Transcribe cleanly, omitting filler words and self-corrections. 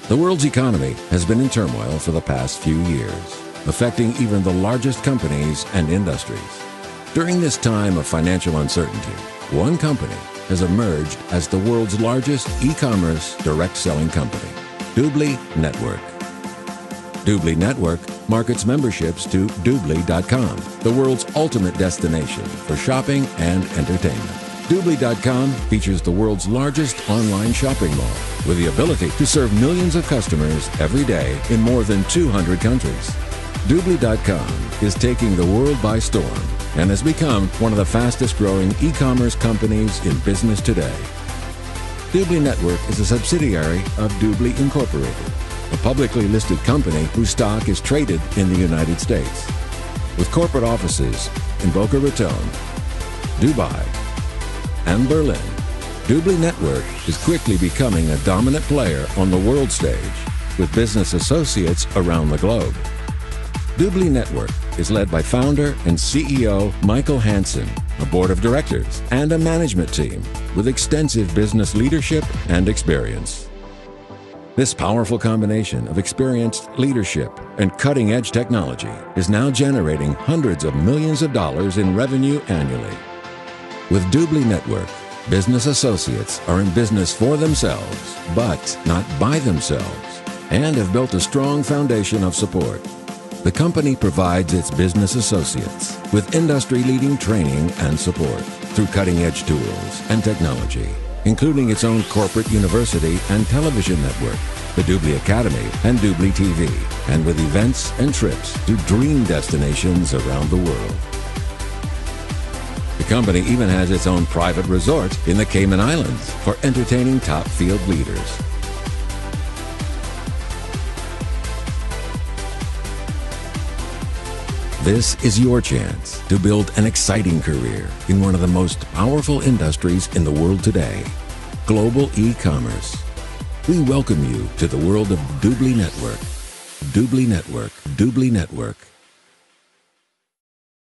The world's economy has been in turmoil for the past few years, affecting even the largest companies and industries. During this time of financial uncertainty, one company has emerged as the world's largest e-commerce direct selling company, Doobly Network. Doobly Network markets memberships to Doobly.com, the world's ultimate destination for shopping and entertainment. Doobly.com features the world's largest online shopping mall with the ability to serve millions of customers every day in more than 200 countries. Doobly.com is taking the world by storm and has become one of the fastest growing e-commerce companies in business today. Doobly Network is a subsidiary of Doobly Incorporated, a publicly listed company whose stock is traded in the United States. With corporate offices in Boca Raton, Dubai, and Berlin, Doobly Network is quickly becoming a dominant player on the world stage with business associates around the globe. Doobly Network is led by founder and CEO Michael Hansen, a board of directors, and a management team with extensive business leadership and experience. This powerful combination of experienced leadership and cutting-edge technology is now generating hundreds of millions of dollars in revenue annually. With Doobly Network, business associates are in business for themselves, but not by themselves, and have built a strong foundation of support. The company provides its business associates with industry-leading training and support through cutting-edge tools and technology, including its own corporate university and television network, the Doobly Academy and Doobly TV, and with events and trips to dream destinations around the world. The company even has its own private resort in the Cayman Islands for entertaining top field leaders. This is your chance to build an exciting career in one of the most powerful industries in the world today, global e-commerce. We welcome you to the world of Doobly Network. Doobly Network. Doobly Network.